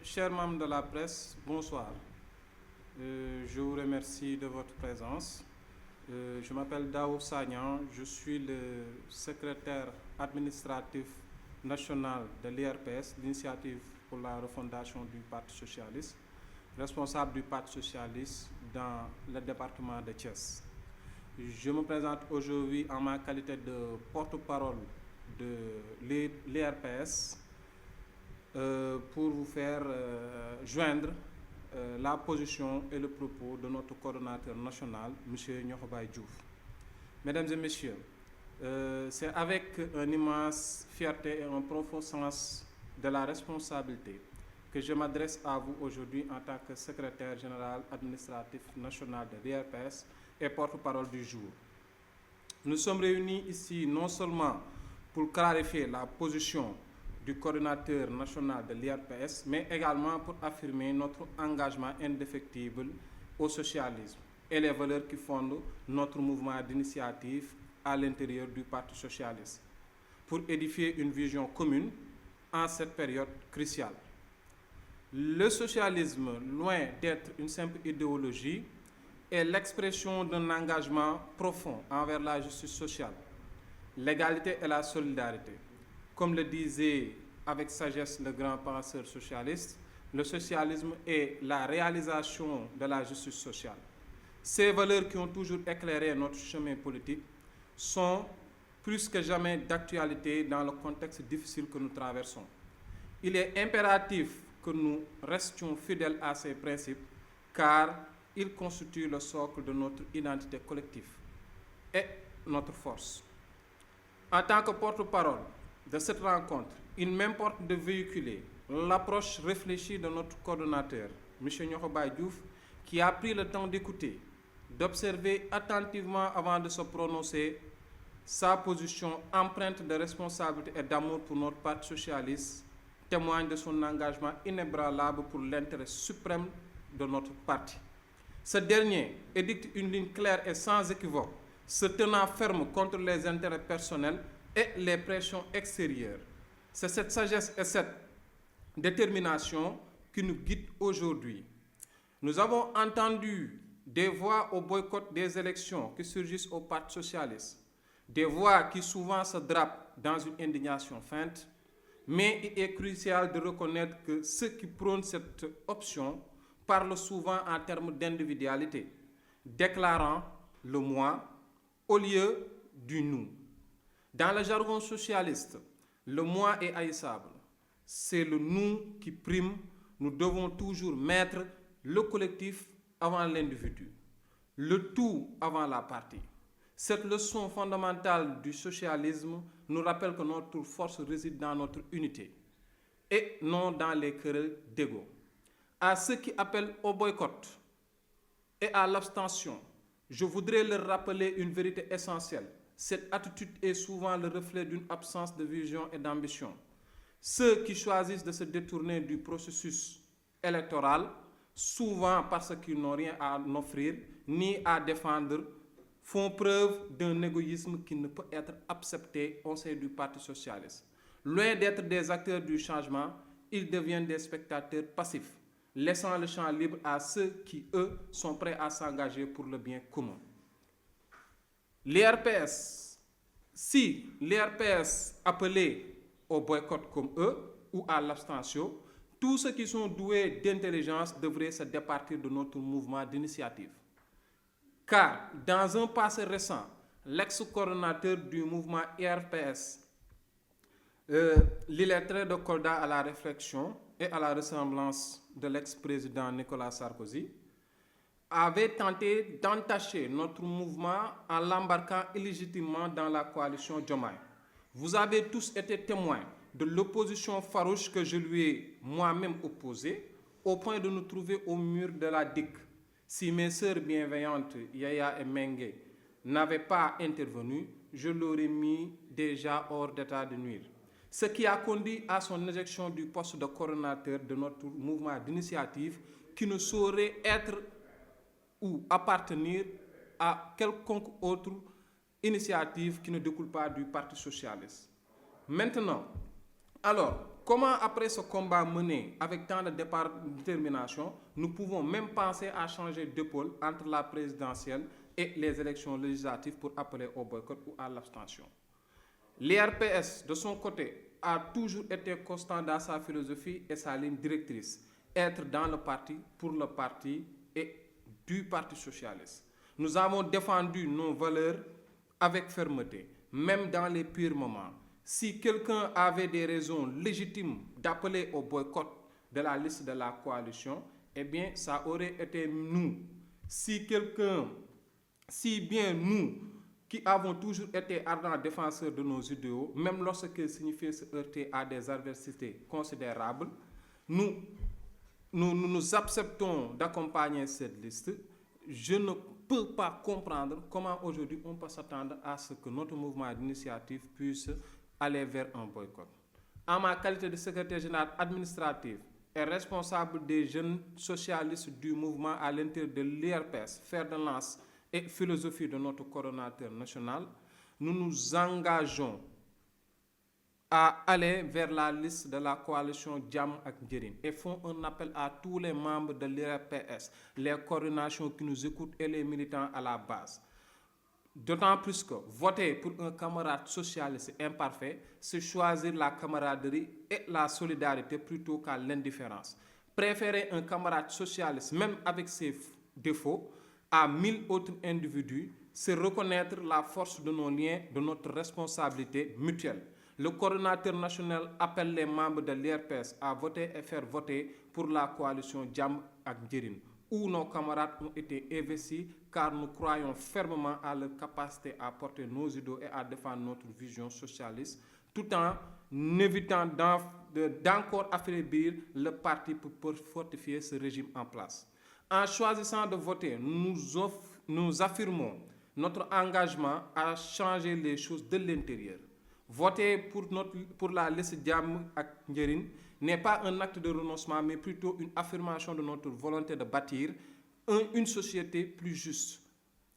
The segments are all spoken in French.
Chers membres de la presse, bonsoir. Je vous remercie de votre présence. Je m'appelle Dao Sagnan, je suis le secrétaire administratif national de l'IRPS, l'Initiative pour la refondation du Parti socialiste, responsable du Parti socialiste dans le département de Thiès. Je me présente aujourd'hui en ma qualité de porte-parole de l'IRPS pour vous faire joindre la position et le propos de notre coordonnateur national, M. Niokhobaye Diouf. Mesdames et messieurs, c'est avec une immense fierté et un profond sens de la responsabilité que je m'adresse à vous aujourd'hui en tant que secrétaire général administratif national de l'IRPS et porte-parole du jour. Nous sommes réunis ici non seulement pour clarifier la position du coordinateur national de l'IRPS, mais également pour affirmer notre engagement indéfectible au socialisme et les valeurs qui fondent notre mouvement d'initiative à l'intérieur du Parti socialiste, pour édifier une vision commune en cette période cruciale. Le socialisme, loin d'être une simple idéologie, est l'expression d'un engagement profond envers la justice sociale, l'égalité et la solidarité. Comme le disait avec sagesse le grand penseur socialiste, le socialisme est la réalisation de la justice sociale. Ces valeurs qui ont toujours éclairé notre chemin politique sont plus que jamais d'actualité dans le contexte difficile que nous traversons. Il est impératif que nous restions fidèles à ces principes car ils constituent le socle de notre identité collective et notre force. En tant que porte-parole de cette rencontre, il m'importe de véhiculer l'approche réfléchie de notre coordonnateur, M. Niokhobaye Diouf, qui a pris le temps d'écouter, d'observer attentivement avant de se prononcer sa position empreinte de responsabilité et d'amour pour notre Parti socialiste, témoigne de son engagement inébranlable pour l'intérêt suprême de notre parti. Ce dernier édicte une ligne claire et sans équivoque, se tenant ferme contre les intérêts personnels et les pressions extérieures. C'est cette sagesse et cette détermination qui nous guident aujourd'hui. Nous avons entendu des voix au boycott des élections qui surgissent au Parti socialiste, des voix qui souvent se drapent dans une indignation feinte, mais il est crucial de reconnaître que ceux qui prônent cette option parlent souvent en termes d'individualité, déclarant le moi au lieu du nous. Dans le jargon socialiste, le moi est haïssable. C'est le nous qui prime. Nous devons toujours mettre le collectif avant l'individu, le tout avant la partie. Cette leçon fondamentale du socialisme nous rappelle que notre force réside dans notre unité et non dans les querelles d'ego. À ceux qui appellent au boycott et à l'abstention, je voudrais leur rappeler une vérité essentielle. Cette attitude est souvent le reflet d'une absence de vision et d'ambition. Ceux qui choisissent de se détourner du processus électoral, souvent parce qu'ils n'ont rien à offrir ni à défendre, font preuve d'un égoïsme qui ne peut être accepté au sein du Parti socialiste. Loin d'être des acteurs du changement, ils deviennent des spectateurs passifs, laissant le champ libre à ceux qui, eux, sont prêts à s'engager pour le bien commun. Si l'IRPS appelait au boycott comme eux ou à l'abstention, tous ceux qui sont doués d'intelligence devraient se départir de notre mouvement d'initiative. Car dans un passé récent, l'ex-coordonnateur du mouvement IRPS, l'illettré de Kolda à la réflexion et à la ressemblance de l'ex-président Nicolas Sarkozy, avait tenté d'entacher notre mouvement en l'embarquant illégitimement dans la coalition Diomaye. Vous avez tous été témoins de l'opposition farouche que je lui ai moi-même opposée, au point de nous trouver au mur de la DIC. Si mes sœurs bienveillantes, Yaya et Mengue, n'avaient pas intervenu, je l'aurais mis déjà hors d'état de nuire. Ce qui a conduit à son éjection du poste de coordonnateur de notre mouvement d'initiative qui ne saurait être ou appartenir à quelconque autre initiative qui ne découle pas du Parti socialiste. Maintenant, alors, comment après ce combat mené avec tant de détermination, nous pouvons même penser à changer d'épaule entre la présidentielle et les élections législatives pour appeler au boycott ou à l'abstention. L'IRPS, de son côté, a toujours été constant dans sa philosophie et sa ligne directrice, être dans le parti, pour le parti et du Parti socialiste. Nous avons défendu nos valeurs avec fermeté, même dans les pires moments. Si quelqu'un avait des raisons légitimes d'appeler au boycott de la liste de la coalition, eh bien, ça aurait été nous. Si bien nous, qui avons toujours été ardents défenseurs de nos idéaux, même lorsqu'ils signifiaient se heurter à des adversités considérables, nous acceptons d'accompagner cette liste. Je ne peux pas comprendre comment aujourd'hui on peut s'attendre à ce que notre mouvement d'initiative puisse aller vers un boycott. En ma qualité de secrétaire général administratif et responsable des jeunes socialistes du mouvement à l'intérieur de l'IRPS, fer de lance et philosophie de notre coordonnateur national, nous nous engageons à aller vers la liste de la coalition Jàmm ak Njëriñ et font un appel à tous les membres de l'IRPS, les coordinations qui nous écoutent et les militants à la base. D'autant plus que voter pour un camarade socialiste imparfait, c'est choisir la camaraderie et la solidarité plutôt qu'à l'indifférence. Préférer un camarade socialiste, même avec ses défauts, à 1000 autres individus, c'est reconnaître la force de nos liens, de notre responsabilité mutuelle. Le coordonnateur national appelle les membres de l'IRPS à voter et faire voter pour la coalition Jàmm ak Njëriñ, où nos camarades ont été investis car nous croyons fermement à leur capacité à porter nos idéaux et à défendre notre vision socialiste, tout en évitant d'encore affaiblir le parti pour fortifier ce régime en place. En choisissant de voter, nous affirmons notre engagement à changer les choses de l'intérieur. Voter pour la liste Jàmm ak Njëriñ n'est pas un acte de renoncement, mais plutôt une affirmation de notre volonté de bâtir une société plus juste.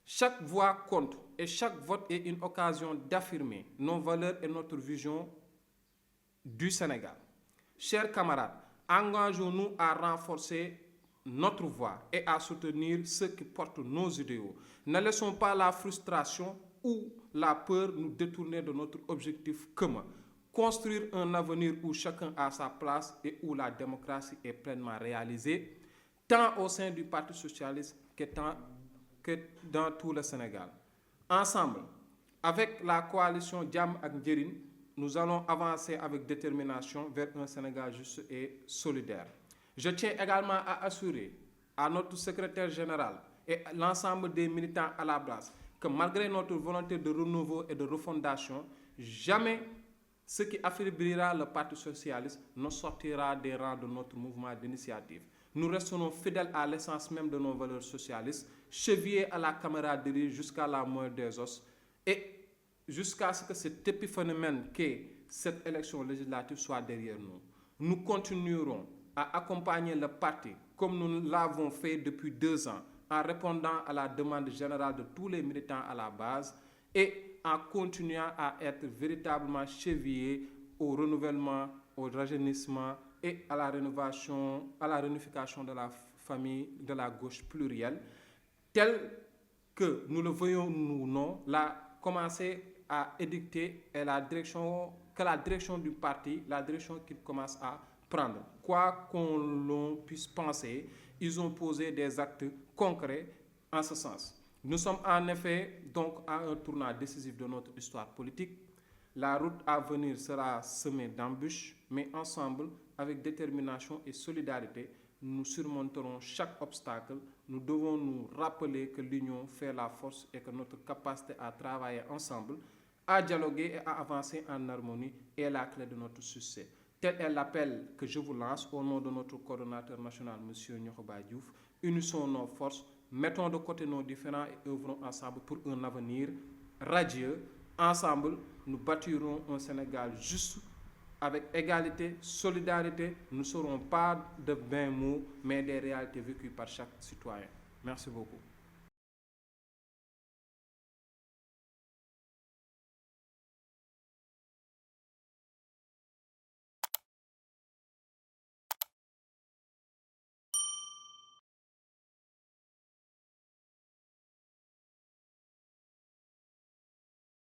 Chaque voix compte et chaque vote est une occasion d'affirmer nos valeurs et notre vision du Sénégal. Chers camarades, engageons-nous à renforcer notre voix et à soutenir ceux qui portent nos idéaux. Ne laissons pas la frustration ou la peur nous détourner de notre objectif commun. Construire un avenir où chacun a sa place et où la démocratie est pleinement réalisée, tant au sein du Parti socialiste que dans tout le Sénégal. Ensemble, avec la coalition Jàmm ak Njëriñ, nous allons avancer avec détermination vers un Sénégal juste et solidaire. Je tiens également à assurer à notre secrétaire général et l'ensemble des militants à la base que malgré notre volonté de renouveau et de refondation, jamais ce qui affaiblira le Parti socialiste ne sortira des rangs de notre mouvement d'initiative. Nous resterons fidèles à l'essence même de nos valeurs socialistes, chevillés à la camaraderie jusqu'à la moelle des os et jusqu'à ce que cet épiphénomène qu'est cette élection législative soit derrière nous. Nous continuerons à accompagner le parti comme nous l'avons fait depuis 2 ans en répondant à la demande générale de tous les militants à la base et en continuant à être véritablement chevillés au renouvellement, au rajeunissement et à la réunification de la famille de la gauche plurielle, telle que nous le voyons nous non, commencer à édicter et la direction du parti, la direction qu'il commence à prendre. Quoi qu'on puisse penser, ils ont posé des actes concrets en ce sens. Nous sommes en effet donc à un tournant décisif de notre histoire politique. La route à venir sera semée d'embûches, mais ensemble, avec détermination et solidarité, nous surmonterons chaque obstacle. Nous devons nous rappeler que l'union fait la force et que notre capacité à travailler ensemble, à dialoguer et à avancer en harmonie est la clé de notre succès. Tel est l'appel que je vous lance au nom de notre coordonnateur national, M. Niokhoba Diouf. Unissons nos forces, mettons de côté nos différends et œuvrons ensemble pour un avenir radieux. Ensemble, nous bâtirons un Sénégal juste, avec égalité, solidarité. Nous ne serons pas de vains mots, mais des réalités vécues par chaque citoyen. Merci beaucoup.